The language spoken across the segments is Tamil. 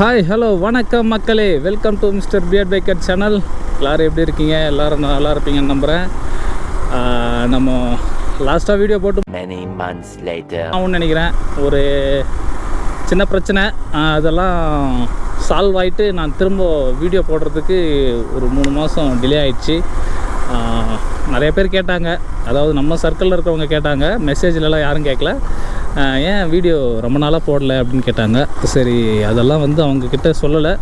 ஹாய் ஹலோ வணக்கம் மக்களே, welcome to mister beard biker channel. எல்லோரும் எப்படி இருக்கீங்க? எல்லோரும் நல்லா இருப்பீங்கன்னு நம்புகிறேன். நம்ம லாஸ்ட்டாக வீடியோ போட்டு ஆகும்னு நினைக்கிறேன். ஒரு சின்ன பிரச்சனை, அதெல்லாம் சால்வ் ஆகிட்டு நான் திரும்ப வீடியோ போடுறதுக்கு ஒரு 3 மாதம் டிலே ஆகிடுச்சு. நிறைய பேர் கேட்டாங்க, அதாவது நம்ம சர்க்கிளில் இருக்கிறவங்க கேட்டாங்க, மெசேஜ்லலாம் யாரும் கேட்கல, ஏன் வீடியோ ரொம்ப நாளாக போடலை அப்படின்னு கேட்டாங்க. சரி, அதெல்லாம் அவங்கக்கிட்ட சொல்லலை,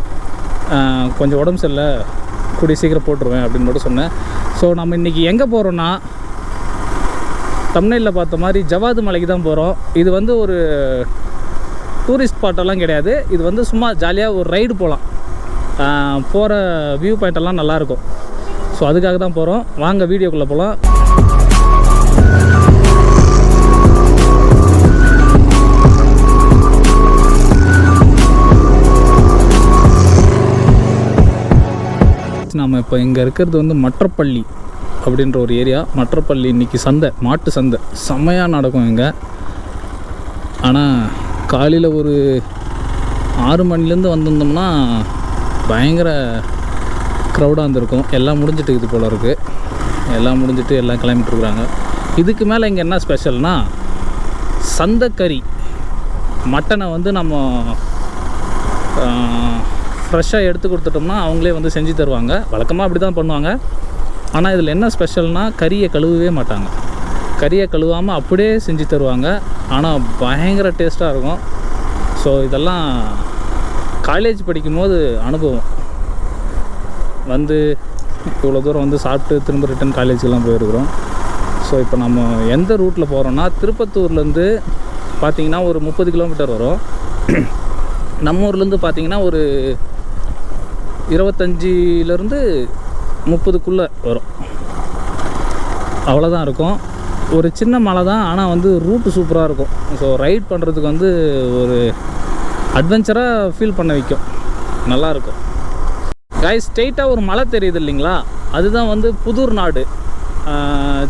கொஞ்சம் உடம்பு சரியில்லை, கூடிய சீக்கிரம் போட்டுருவேன் அப்படின்னு மட்டும் சொன்னேன். ஸோ நம்ம இன்றைக்கி எங்கே போகிறோன்னா, தம்ப்நெயிலில் பார்த்த மாதிரி ஜவாது மலைக்கு தான் போகிறோம். இது ஒரு டூரிஸ்ட் ஸ்பாட்டெல்லாம் கிடையாது. இது சும்மா ஜாலியாக ஒரு ரைடு போகலாம். போகிற வியூ பாயிண்டெல்லாம் நல்லாயிருக்கும். ஸோ அதுக்காக தான் போகிறோம். வாங்க வீடியோக்குள்ளே போகலாம். நம்ம இப்போ இங்கே இருக்கிறது மற்றப்பள்ளி அப்படின்ற ஒரு ஏரியா. மற்றப்பள்ளி இன்றைக்கி சந்தை, மாட்டு சந்தை செம்மையாக நடக்கும் இங்கே. ஆனால் காலையில் ஒரு 6 மணிலேருந்து வந்திருந்தோம்னா பயங்கர க்ரௌடாக இருந்திருக்கும். எல்லாம் முடிஞ்சிட்டு இது போல் இருக்குது. எல்லாம் முடிஞ்சிட்டு எல்லாம் கிளம்பிட்டுருக்குறாங்க. இதுக்கு மேலே இங்கே என்ன ஸ்பெஷல்னால், சந்தைக்கறி மட்டனை நம்ம ஃப்ரெஷ்ஷாக எடுத்து கொடுத்துட்டோம்னா அவங்களே செஞ்சு தருவாங்க. வழக்கமாக அப்படி தான் பண்ணுவாங்க. ஆனால் இதில் என்ன ஸ்பெஷல்னால், கறியை கழுவவே மாட்டாங்க. கறியை கழுவாமல் அப்படியே செஞ்சு தருவாங்க. ஆனால் பயங்கர டேஸ்ட்டாக இருக்கும். ஸோ இதெல்லாம் காலேஜ் படிக்கும்போது அனுபவம். இவ்வளோ தூரம் சாப்பிட்டு திரும்ப ரிட்டன் காலேஜுக்கெல்லாம் போயிருக்கிறோம். ஸோ இப்போ நம்ம எந்த ரூட்டில் போகிறோன்னா, திருப்பத்தூர்லேருந்து பார்த்திங்கன்னா ஒரு 30 கிலோமீட்டர் வரும். நம்ம ஊர்லேருந்து பார்த்திங்கன்னா ஒரு 25லேருந்து 30க்குள்ளே வரும். அவ்வளோதான் இருக்கும். ஒரு சின்ன மலை தான், ஆனால் ரூட்டு சூப்பராக இருக்கும். ஸோ ரைட் பண்ணுறதுக்கு ஒரு அட்வென்ச்சராக ஃபீல் பண்ண வைக்கும். நல்லாயிருக்கும். காய்ஸ், ஸ்ட்ரெயிட்டாக ஒரு மலை தெரியுது இல்லைங்களா, அதுதான் புதூர் நாடு.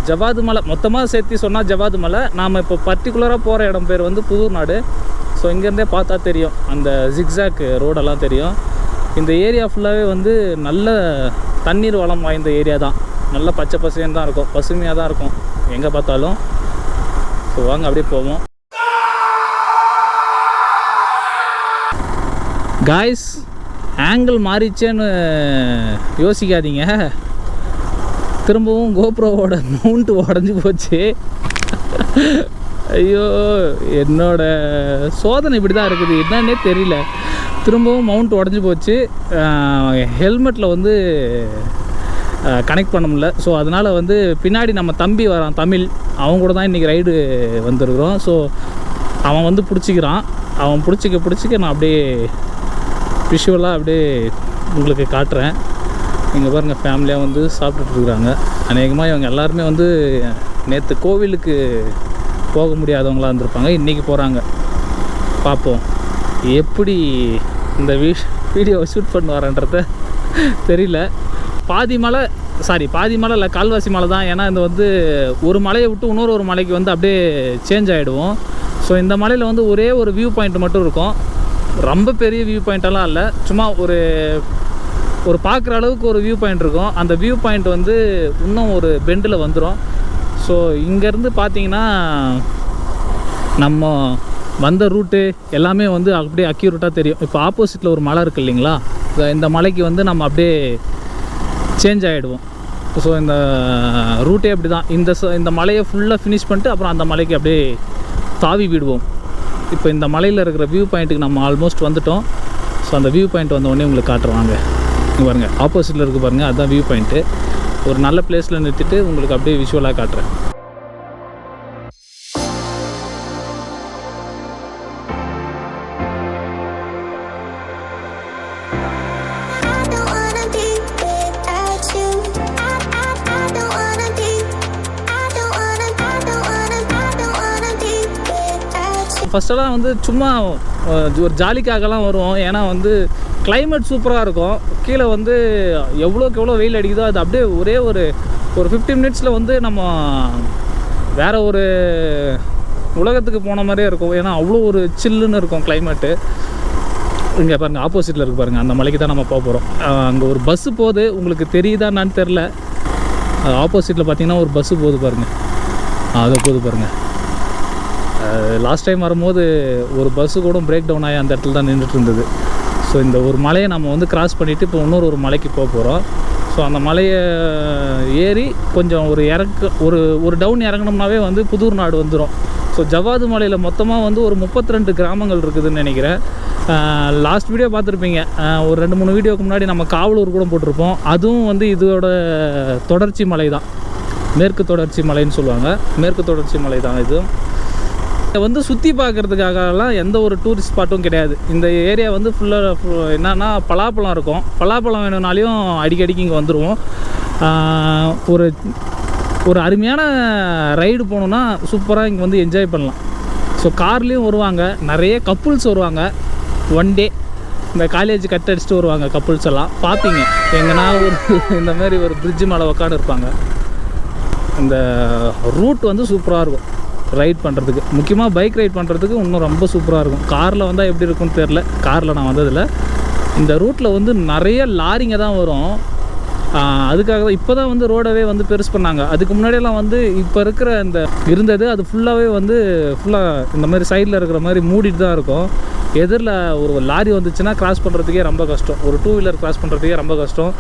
ஜவாது மலை மொத்தமாக சேர்த்து சொன்னால் ஜவாது மலை. நாம் இப்போ பர்டிகுலராக போகிற இடம் பேர் புதூர் நாடு. ஸோ இங்கேருந்தே பார்த்தா தெரியும், அந்த ஜிக்ஸாக் ரோடெல்லாம் தெரியும். இந்த ஏரியா ஃபுல்லாகவே நல்ல தண்ணீர் வளம் வாய்ந்த ஏரியா தான். நல்ல பச்சை பசேன்னு தான் இருக்கும், பசுமையாக தான் இருக்கும் எங்கே பார்த்தாலும். ஸோ வாங்க அப்படியே போவோம். காய்ஸ், ஆங்கிள் மாறிச்சேன்னு யோசிக்காதீங்க. திரும்பவும் கோப்ரோவோட மவுண்ட் உடஞ்சி போச்சு. ஐயோ, என்னோட சோதனை இப்படி தான் இருக்குது, என்னன்னே தெரியல. திரும்பவும் மவுண்ட் உடஞ்சி போச்சு. ஹெல்மெட்டில் கனெக்ட் பண்ண முடியல. ஸோ அதனால் பின்னாடி நம்ம தம்பி வரான், தமிழ், அவன் கூட தான் இன்றைக்கி ரைடு வந்துருக்குறோம். ஸோ அவன் பிடிச்சிக்கிறான். அவன் பிடிச்சிக்க நான் அப்படியே விஷுவலாக அப்படியே உங்களுக்கு காட்டுறேன். இங்கே பாருங்கள், ஃபேமிலியாக சாப்பிட்டுட்ருக்குறாங்க. அநேகமாக இவங்க எல்லாருமே நேற்று கோவிலுக்கு போக முடியாதவங்களாக இருந்திருப்பாங்க, இன்றைக்கி போகிறாங்க. பார்ப்போம் எப்படி இந்த வீடியோவை ஷூட் பண்ண வரேன்றத தெரியல. பாதி மலை இல்லை, கால்வாசி மலை தான். ஏன்னா இந்த ஒரு மலையை விட்டு இன்னொரு மலைக்கு அப்படியே சேஞ்ச் ஆகிடுவோம். ஸோ இந்த மலையில் ஒரே ஒரு வியூ பாயிண்ட் மட்டும் இருக்கும். ரொம்ப பெரிய வியூ பாயிண்ட்டெல்லாம் இல்லை, சும்மா ஒரு பார்க்குற அளவுக்கு ஒரு வியூ பாயிண்ட் இருக்கும். அந்த வியூ பாயிண்ட் இன்னும் ஒரு பெண்டில் வந்துடும். ஸோ இங்கேருந்து பார்த்தீங்கன்னா நம்ம வந்த ரூட்டு எல்லாமே அப்படியே அக்யூரேட்டாக தெரியும். இப்போ ஆப்போசிட்டில் ஒரு மலை இருக்குது இல்லைங்களா, இந்த மலைக்கு நம்ம அப்படியே சேஞ்ச் ஆகிடுவோம். ஸோ இந்த ரூட்டே அப்படி தான். இந்த மலையை ஃபுல்லாக ஃபினிஷ் பண்ணிட்டு அப்புறம் அந்த மலைக்கு அப்படியே தாவி விடுவோம். இப்போ இந்த மலையில் இருக்கிற வியூ பாயிண்ட்டுக்கு நம்ம ஆல்மோஸ்ட் வந்துட்டோம். ஸோ அந்த வியூ பாயிண்ட் வந்தோடனே உங்களுக்கு காட்டுறாங்க. இங்கே பாருங்கள், ஆப்போசிட்டில் இருக்குது பாருங்கள், அதுதான் வியூ பாயிண்ட்டு. ஒரு நல்ல பிளேஸில் நிறுத்திட்டு உங்களுக்கு அப்படியே விஷுவலாக காட்டுறேன். ஃபஸ்ட்டெல்லாம் சும்மா ஒரு ஜாலிக்காகலாம் வருவோம். ஏன்னா கிளைமேட் சூப்பராக இருக்கும். கீழே எவ்வளோக்கு எவ்வளோ வெயில் அடிக்குதோ அது அப்படியே ஒரே ஒரு 15 மினிட்ஸில் நம்ம வேறு ஒரு உலகத்துக்கு போன மாதிரியே இருக்கும். ஏன்னா அவ்வளோ ஒரு சில்லுன்னு இருக்கும் கிளைமேட்டு. இங்கே பாருங்கள் ஆப்போசிட்டில் இருக்குது பாருங்கள், அந்த மலைக்கு தான் நம்ம போக போகிறோம். அங்கே ஒரு பஸ்ஸு போகுது, உங்களுக்கு தெரியுதான்னு தெரில. அது ஆப்போசிட்டில் பார்த்தீங்கன்னா ஒரு பஸ்ஸு போகுது பாருங்கள், அதை போகுது பாருங்கள். லாஸ்ட் டைம் வரும்போது ஒரு பஸ்ஸு கூட பிரேக் டவுன் ஆகி அந்த இடத்துல தான் நின்றுட்டு இருந்தது. ஸோ இந்த ஒரு மலையை நம்ம வந்து கிராஸ் பண்ணிவிட்டு இப்போ இன்னொரு ஒரு மலைக்கு போக போகிறோம். ஸோ அந்த மலையை ஏறி கொஞ்சம் ஒரு டவுன் இறங்கினோம்னாவே வந்து புதூர் நாடு வந்துடும். ஸோ ஜவ்வாது மலையில் மொத்தமாக வந்து ஒரு 32 கிராமங்கள் இருக்குதுன்னு நினைக்கிறேன். லாஸ்ட் வீடியோ பார்த்துருப்பீங்க, ஒரு 2-3 வீடியோக்கு முன்னாடி நம்ம காவலூர் கூட போட்டிருப்போம். அதுவும் வந்து இதோட தொடர்ச்சி மலை தான், மேற்கு தொடர்ச்சி மலைன்னு சொல்லுவாங்க. மேற்கு தொடர்ச்சி மலை தான் இது. இதை வந்து சுற்றி பார்க்குறதுக்காகலாம் எந்த ஒரு டூரிஸ்ட் ஸ்பாட்டும் கிடையாது. இந்த ஏரியா வந்து ஃபுல்லாக என்னன்னா பலாப்பழம் இருக்கும். பலாப்பழம் வேணும்னாலையும் அடிக்கடிக்கு இங்கே வந்துடுவோம். ஒரு அருமையான ரைடு போகணுன்னா சூப்பராக இங்கே வந்து என்ஜாய் பண்ணலாம். ஸோ கார்லேயும் வருவாங்க, நிறைய கப்புள்ஸ் வருவாங்க. ஒன் டே இந்த காலேஜ் கட் அடிச்சுட்டு வருவாங்க கப்புள்ஸ் எல்லாம் பார்ப்பீங்க. எங்கன்னா இந்த மாதிரி ஒரு பிரிட்ஜு மேலே உட்காந்து இருப்பாங்க. இந்த ரூட் வந்து சூப்பராக இருக்கும் ரைட் பண்ணுறதுக்கு, முக்கியமாக பைக் ரைட் பண்ணுறதுக்கு இன்னும் ரொம்ப சூப்பராக இருக்கும். காரில் வந்தால் எப்படி இருக்குன்னு தெரில, காரில் நான் வந்ததில்லை. இந்த ரூட்டில் வந்து நிறைய லாரிங்க தான் வரும். அதுக்காக தான் இப்போ தான் வந்து ரோடவே வந்து பெருசு பண்ணாங்க. அதுக்கு முன்னாடியெல்லாம் வந்து இப்போ இருக்கிற இந்த இருந்தது அது ஃபுல்லாகவே வந்து ஃபுல்லாக இந்த மாதிரி சைடில் இருக்கிற மாதிரி மூடிட்டு தான் இருக்கும். எதிரில் ஒரு லாரி வந்துச்சுன்னா கிராஸ் பண்ணுறதுக்கே ரொம்ப கஷ்டம், ஒரு 2 வீலர் கிராஸ் பண்ணுறதுக்கே ரொம்ப கஷ்டம்.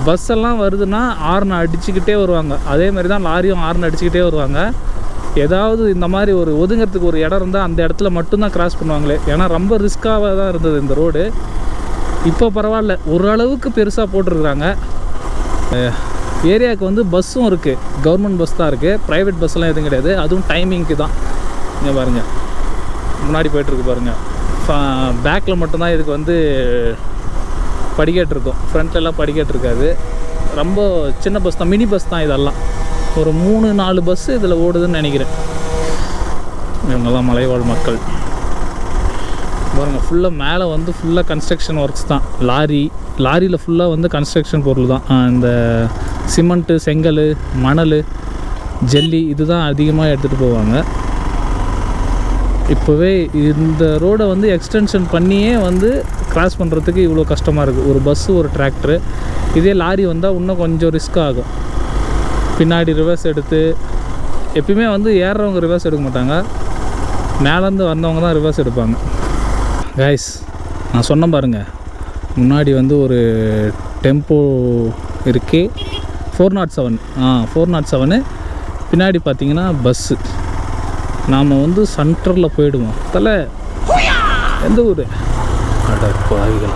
பஸ் எல்லாம் வருதுன்னா ஹார்ன் அடிச்சுக்கிட்டே வருவாங்க, அதே மாதிரி தான் லாரியும் ஹார்ன் அடிச்சுக்கிட்டே வருவாங்க. ஏதாவது இந்த மாதிரி ஒரு ஒதுங்கிறதுக்கு ஒரு இடம் இருந்தால் அந்த இடத்துல மட்டும்தான் கிராஸ் பண்ணுவாங்களே. ஏன்னா ரொம்ப ரிஸ்க்காக தான் இருந்தது இந்த ரோடு. இப்போ பரவாயில்ல, ஓரளவுக்கு பெருசாக போட்டிருக்குறாங்க. ஏரியாவுக்கு வந்து பஸ்ஸும் இருக்குது, கவர்மெண்ட் பஸ் தான் இருக்குது, ப்ரைவேட் பஸ்ஸெல்லாம் எதுவும் கிடையாது. அதுவும் டைமிங்க்கு தான். இங்கே பாருங்கள், முன்னாடி போய்ட்டுருக்கு பாருங்கள். பேக்கில் மட்டும்தான் இதுக்கு வந்து படிக்கட்டு இருக்கும், ஃப்ரண்ட்லலாம் படிக்கட்டு இருக்காது. ரொம்ப சின்ன பஸ் தான், மினி பஸ் தான் இதெல்லாம். ஒரு 3-4 பஸ்ஸு இதில் ஓடுதுன்னு நினைக்கிறேன். இவங்கெல்லாம் மலைவாழ் மக்கள் பாருங்கள். ஃபுல்லாக மேலே வந்து ஃபுல்லாக கன்ஸ்ட்ரக்ஷன் ஒர்க்ஸ் தான். லாரியில் ஃபுல்லாக வந்து கன்ஸ்ட்ரக்ஷன் பொருள் தான். இந்த சிமெண்ட்டு, செங்கல், மணல், ஜல்லி இது தான் அதிகமாக எடுத்துகிட்டு போவாங்க. இப்போவே இந்த ரோடை வந்து எக்ஸ்டென்ஷன் பண்ணியே வந்து கிராஸ் பண்ணுறதுக்கு இவ்வளோ கஷ்டமாக இருக்குது. ஒரு பஸ்ஸு, ஒரு டிராக்டரு. இதே லாரி வந்தால் இன்னும் கொஞ்சம் ரிஸ்க் ஆகும். பின்னாடி ரிவர்ஸ் எடுத்து, எப்பயுமே வந்து ஏறுறவங்க ரிவர்ஸ் எடுக்க மாட்டாங்க, மேலேருந்து வந்தவங்க தான் ரிவர்ஸ் எடுப்பாங்க. கைஸ், நான் சொன்ன பாருங்கள், முன்னாடி வந்து ஒரு டெம்போ இருக்கு, 407. 407. பின்னாடி பார்த்தீங்கன்னா பஸ்ஸு. நாம் வந்து சென்டரில் போயிடுவோம். தலை எந்த ஊர்? அட பாவிகள்,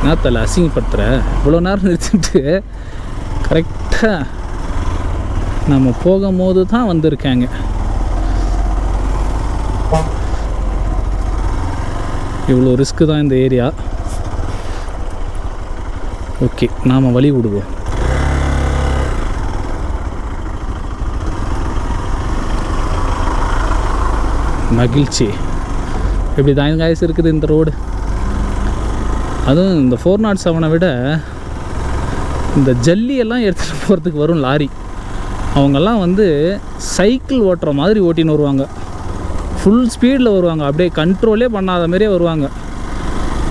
நான் தலை அசிங்கப்படுத்துகிறேன். இவ்வளோ நேரம் நிறுத்திட்டு கரெக்டாக நம்ம போகும்போது தான் வந்திருக்காங்க. இவ்வளோ ரிஸ்க்கு தான் இந்த ஏரியா. ஓகே, நாம் வழி விடுவோம். மகிழ்ச்சி. இப்படி தான் காய்ஸ் இருக்குது இந்த ரோடு. அதுவும் இந்த 407 விட இந்த ஜல்லியெல்லாம் எடுத்துகிட்டு போகிறதுக்கு வரும் லாரி. அவங்கெல்லாம் வந்து சைக்கிள் ஓட்டுற மாதிரி ஓட்டின்னு வருவாங்க. ஃபுல் ஸ்பீடில் வருவாங்க, அப்படியே கண்ட்ரோலே பண்ணாத மாதிரியே வருவாங்க.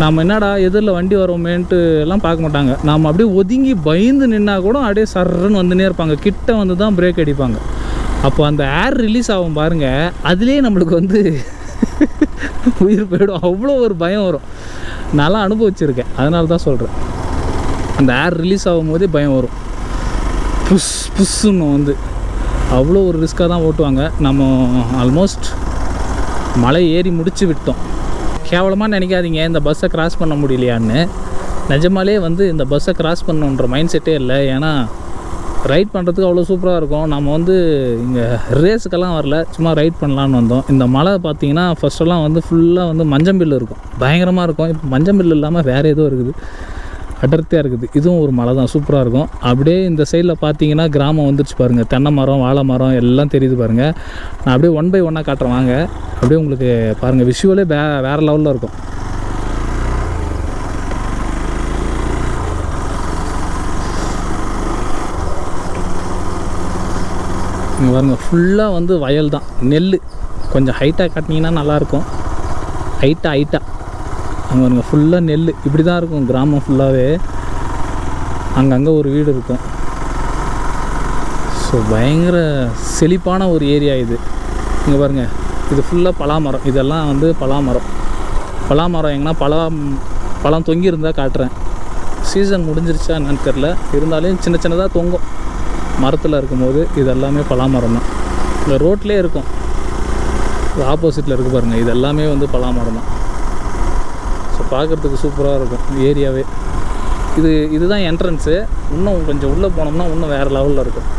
நாம் என்னடா எதிரில் வண்டி வரோமேன்ட்டு எல்லாம் பார்க்க மாட்டாங்க. நாம் அப்படியே ஒதுங்கி பயந்து நின்னா கூட அப்படியே சர்றன்னு வந்துனே இருப்பாங்க. கிட்ட வந்து தான் பிரேக் அடிப்பாங்க. அப்போ அந்த ஏர் ரிலீஸ் ஆகும் பாருங்கள், அதுலேயே நம்மளுக்கு வந்து உயிர் போயிடும். அவ்வளோ ஒரு பயம் வரும். நான்லாம் அனுபவிச்சிருக்கேன், அதனால தான் சொல்கிறேன். அந்த ஏர் ரிலீஸ் ஆகும் போதே பயம் வரும். புஷ்ஷுன்னு வந்து அவ்வளோ ஒரு ரிஸ்க்காக தான் ஓட்டுவாங்க. நம்ம ஆல்மோஸ்ட் மலை ஏறி முடிச்சு விட்டோம். கேவலமாக நினைக்காதீங்க இந்த பஸ்ஸை கிராஸ் பண்ண முடியலையான்னு. நிஜமாலே வந்து இந்த பஸ்ஸை கிராஸ் பண்ணணுன்ற மைண்ட் செட்டே இல்லை. ஏன்னா ரைட் பண்ணுறதுக்கு அவ்வளோ சூப்பராக இருக்கும். நம்ம வந்து இங்கே ரேஸுக்கெல்லாம் வரல, சும்மா ரைட் பண்ணலான்னு வந்தோம். இந்த மலை பார்த்திங்கன்னா ஃபஸ்ட்டெல்லாம் வந்து ஃபுல்லாக வந்து மஞ்சம்பில் இருக்கும், பயங்கரமாக இருக்கும். இப்போ மஞ்சம்பில் இல்லாமல் வேறு ஏதோ இருக்குது, அடர்த்தியாக இருக்குது. இதுவும் ஒரு மலை தான், சூப்பராக இருக்கும். அப்படியே இந்த சைடில் பார்த்தீங்கன்னா கிராமம் வந்துருச்சு பாருங்கள். தென்னை மரம், வாழை மரம் எல்லாம் தெரியுது பாருங்கள். நான் அப்படியே 1 by 1 காட்டுறேன் வாங்க. அப்படியே உங்களுக்கு பாருங்கள், விஷுவலே வேறு லெவலில் இருக்கும். இங்கே பாருங்கள், ஃபுல்லாக வந்து வயல் தான், நெல். கொஞ்சம் ஹைட்டாக காட்டினீங்கன்னா நல்லாயிருக்கும். ஹைட்டாக அங்கே ஃபுல்லாக நெல் இப்படி தான் இருக்கும் கிராமம் ஃபுல்லாகவே. அங்கங்கே ஒரு வீடு இருக்கும். ஸோ பயங்கர செழிப்பான ஒரு ஏரியா இது. இங்கே பாருங்கள், இது ஃபுல்லாக பலாமரம். இதெல்லாம் வந்து பலாமரம் எங்கன்னா பழம் தொங்கி இருந்தால் காட்டுறேன். சீசன் முடிஞ்சிருச்சா என்னன்னு தெரில, இருந்தாலும் சின்ன சின்னதாக தொங்கும் மரத்தில் இருக்கும்போது. இது எல்லாமே பலாமரம் தான். இந்த ரோட்லேயே இருக்கும், ஆப்போசிட்டில் இருக்குது பாருங்கள், இது எல்லாமே வந்து பலாமரம் தான். ஸோ பார்க்குறதுக்கு சூப்பராக இருக்கும் ஏரியாவே. இதுதான் என்ட்ரன்ஸு. இன்னும் கொஞ்சம் உள்ளே போனோம்னா இன்னும் வேறு லெவலில் இருக்கும்.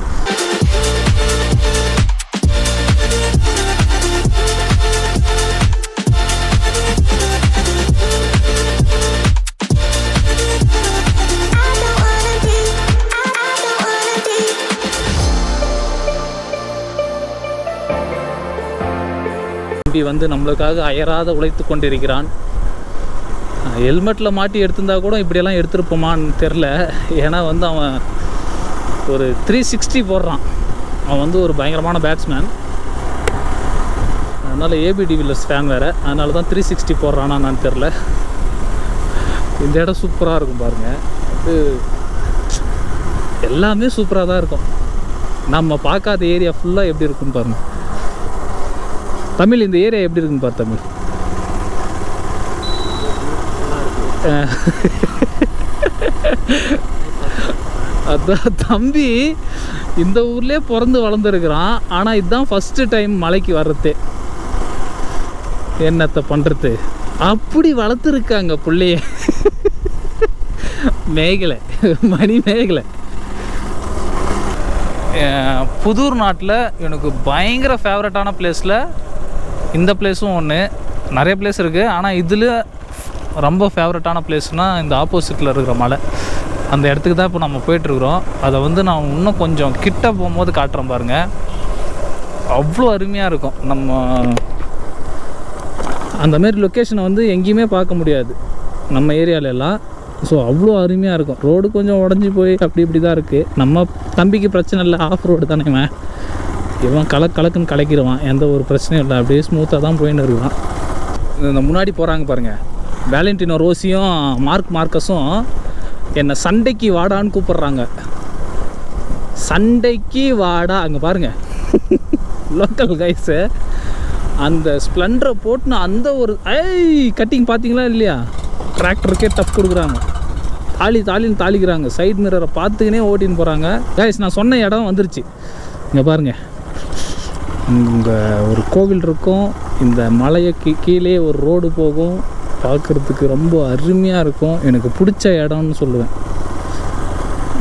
வந்து நம்மளுக்காக அயராத உழைத்து கொண்டிருக்கிறான். ஹெல்மெட்டில் மாட்டி எடுத்திருந்தா கூட இப்படியெல்லாம் எடுத்துருப்போமான்னு தெரில. ஏன்னா வந்து அவன் ஒரு 360 போடுறான். அவன் வந்து ஒரு பயங்கரமான பேட்ஸ்மேன். அதனால் ஏபி டிவிலியர்ஸ் ஃபேன் வேறு, அதனால தான் 360 போடுறானா நான் தெரில. இந்த இடம் சூப்பராக இருக்கும் பாருங்கள். அது எல்லாமே சூப்பராக தான் இருக்கும். நம்ம பார்க்காத ஏரியா ஃபுல்லாக எப்படி இருக்குன்னு பாருங்கள். தமிழ், இந்த ஏரியா எப்படி இருக்குன்னு பாரு தமிழ். அதான் தம்பி இந்த ஊர்லேயே பிறந்து வளர்ந்துருக்குறான். ஆனால் இதுதான் ஃபஸ்ட்டு டைம் மலைக்கு வர்றதே. என்னத்தை பண்ணுறது, அப்படி வளர்த்துருக்காங்க பிள்ளைய. மேகலை, மணி மேகலை. புதூர் நாட்டில் எனக்கு பயங்கர ஃபேவரட்டான பிளேஸில் இந்த பிளேஸும் ஒன்று. நிறைய பிளேஸ் இருக்குது, ஆனால் இதில் ரொம்ப ஃபேவரட்டான பிளேஸ்னால் இந்த ஆப்போசிட்டில் இருக்கிற மலை. அந்த இடத்துக்கு தான் இப்போ நம்ம போயிட்டுருக்குறோம். அதை வந்து நான் இன்னும் கொஞ்சம் கிட்ட போகும்போது காட்டுறேன் பாருங்கள். அவ்வளோ அருமையாக இருக்கும். நம்ம அந்தமாரி லொக்கேஷனை வந்து எங்கேயுமே பார்க்க முடியாது நம்ம ஏரியாவிலலாம். ஸோ அவ்வளோ அருமையாக இருக்கும். ரோடு கொஞ்சம் உடஞ்சி போய் இப்படி தான் இருக்குது. நம்ம தம்பிக்கு பிரச்சனை இல்லை, ஆஃப் ரோடு தானே. இவன் கலக்குன்னு கலக்கிடுவான், எந்த ஒரு பிரச்சனையும் இல்லை. அப்படியே ஸ்மூத்தாக தான் போயின்னு இருக்கான். இந்த முன்னாடி போகிறாங்க பாருங்கள், வேலண்டினோ ரோசியும் மார்க்கஸும் என்னை சண்டைக்கு வாடான்னு கூப்பிட்றாங்க. சண்டைக்கு வாடா. அங்கே பாருங்கள், லோக்கல் கைஸு அந்த ஸ்ப்ளெண்டரை போட்டுன்னு அந்த ஒரு கட்டிங் பார்த்தீங்களா இல்லையா, டிராக்டருக்கே டஃப் கொடுக்குறாங்க. தாலின்னு தாளிக்கிறாங்க. சைட் மிரரை பார்த்துக்கினே ஓட்டின்னு போகிறாங்க. கைஸ், நான் சொன்ன இடம் வந்துருச்சு. இங்கே பாருங்கள், இங்கே ஒரு கோவில் இருக்கும். இந்த மலையை கீழே ஒரு ரோடு போகும். பார்க்குறதுக்கு ரொம்ப அருமையாக இருக்கும். எனக்கு பிடிச்ச இடம்னு சொல்லுவேன்.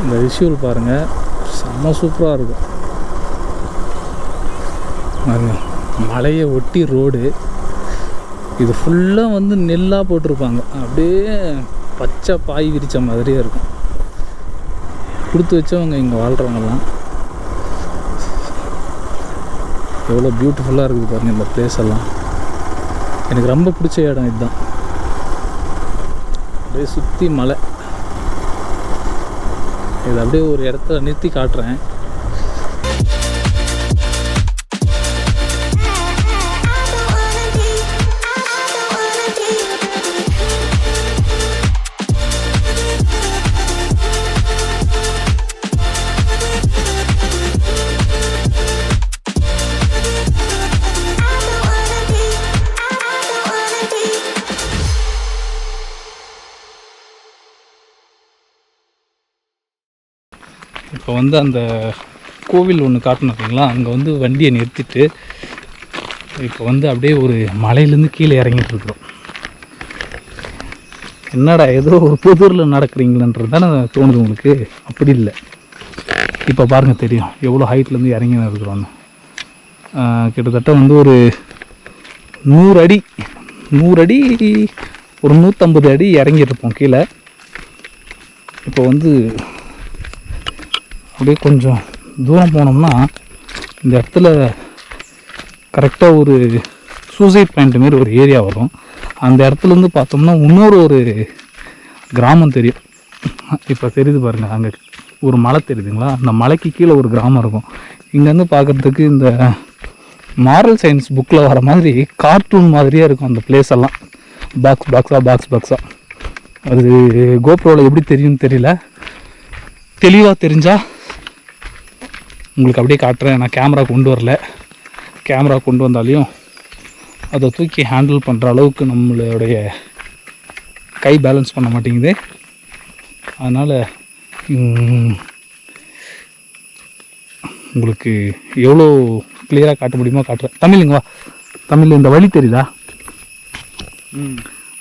இந்த விஷுவல் பாருங்கள், செம்ம சூப்பராக இருக்கும். மலையை ஒட்டி ரோடு. இது ஃபுல்லாக வந்து நெல்லாக போட்டிருப்பாங்க. அப்படியே பச்சை பாய் விரித்த மாதிரியே இருக்கும். கொடுத்து வச்சவங்க இங்கே வாழ்கிறவங்கலாம். எவ்வளோ பியூட்டிஃபுல்லாக இருக்குது பாருங்கள் இந்த பிளேஸ் எல்லாம். எனக்கு ரொம்ப பிடிச்ச இடம் இதுதான். அப்படியே சுற்றி மலை. இது அப்படியே ஒரு இடத்துல நிறுத்தி காட்டுறேன். இப்போ வந்து அந்த கோவில் ஒன்று காட்டினீங்களா, அங்கே வந்து வண்டியை நிறுத்திட்டு இப்போ வந்து அப்படியே ஒரு மலையிலேருந்து கீழே இறங்கிட்டு இருக்கிறோம். என்னடா ஏதோ ஒரு புதூரில் நடக்கிறீங்களன்றது தானே தோணுது உங்களுக்கு. அப்படி இல்லை, இப்போ பாருங்கள் தெரியும் எவ்வளோ ஹைட்லேருந்து இறங்கின்னு இருக்கிறோன்னு. கிட்டத்தட்ட வந்து ஒரு 100 அடி ஒரு 150 அடி இறங்கியிருப்போம் கீழே. இப்போ வந்து அப்படியே கொஞ்சம் தூரம் போனோம்னா இந்த இடத்துல கரெக்டாக ஒரு சூசைட் பாயிண்ட் மாரி ஒரு ஏரியா வரும். அந்த இடத்துலேருந்து பார்த்தோம்னா இன்னொரு ஒரு கிராமம் தெரியும். இப்போ தெரியுது பாருங்கள், அங்கே ஒரு மலை தெரியுதுங்களா, அந்த மலைக்கு கீழே ஒரு கிராமம் இருக்கும். இங்கேருந்து பார்க்குறதுக்கு இந்த மாரல் சயின்ஸ் புக்கில் வர மாதிரி கார்ட்டூன் மாதிரியே இருக்கும் அந்த பிளேஸ் எல்லாம். பாக்ஸாக அது கோப்ரோவில் எப்படி தெரியும்னு தெரியல. தெளிவாக தெரிஞ்சால் உங்களுக்கு அப்படியே காட்டுறேன். நான் கேமரா கொண்டு வரல. கேமரா கொண்டு வந்தாலையும் அதை தூக்கி ஹேண்டில் பண்ணுற அளவுக்கு நம்மளுடைய கை பேலன்ஸ் பண்ண மாட்டேங்குது. அதனால் உங்களுக்கு எவ்வளோ கிளியராக காட்ட முடியுமோ காட்டுறேன். தமிழுங்க வா. தமிழ் இந்த வழி தெரியுதா?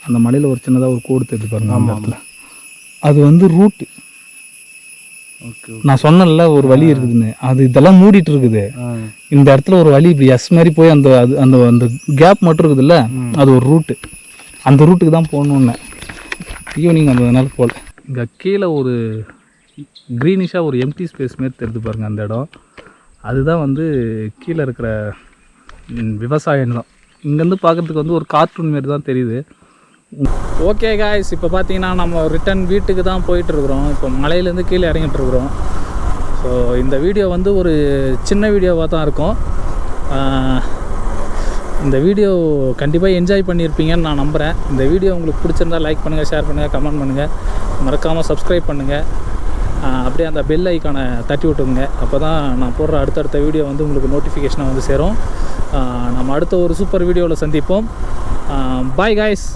அந்த மலையில் ஒரு சின்னதாக ஒரு கோடு தெரியுது பாருங்க அந்த இடத்துல. அது வந்து ரூட்டு. நான் சொன்னேன்ல ஒரு வழி இருக்குதுன்னு, அது இதெல்லாம் மூடிட்டு இருக்குது. இந்த இடத்துல ஒரு வழி இப்படி எஸ் மாதிரி போய் அந்த அந்த அந்த கேப் மட்டும் இருக்குதுல்ல, அது ஒரு ரூட்டு. அந்த ரூட்டுக்கு தான் போகணுன்னு ஈவினிங் அதனால போகல. இங்கே கீழே ஒரு க்ரீனிஷாக ஒரு எம்டி ஸ்பேஸ் மாரி தெரிஞ்சு பாருங்கள் அந்த இடம். அதுதான் வந்து கீழே இருக்கிற விவசாயம் தான். இங்கேருந்து பார்க்குறதுக்கு வந்து ஒரு கார்ட்டூன் மாரி தான் தெரியுது. ஓகே காய்ஸ், இப்போ பார்த்தீங்கன்னா நம்ம ரிட்டன் வீட்டுக்கு தான் போயிட்டுருக்குறோம். இப்போ மலையிலேருந்து கீழே இறங்கிட்டுருக்குறோம். ஸோ இந்த வீடியோ வந்து ஒரு சின்ன வீடியோவாக தான் இருக்கும். இந்த வீடியோ கண்டிப்பாக என்ஜாய் பண்ணியிருப்பீங்கன்னு நான் நம்புகிறேன். இந்த வீடியோ உங்களுக்கு பிடிச்சிருந்தா லைக் பண்ணுங்கள், ஷேர் பண்ணுங்கள், கமெண்ட் பண்ணுங்கள், மறக்காமல் சப்ஸ்கிரைப் பண்ணுங்கள். அப்படியே அந்த பெல் ஐக்கானை தட்டி விட்டுங்க. அப்போ தான் நான் போடுற அடுத்தடுத்த வீடியோ வந்து உங்களுக்கு நோட்டிஃபிகேஷனாக வந்து சேரும். நம்ம அடுத்த ஒரு சூப்பர் வீடியோவில் சந்திப்போம். Bye guys.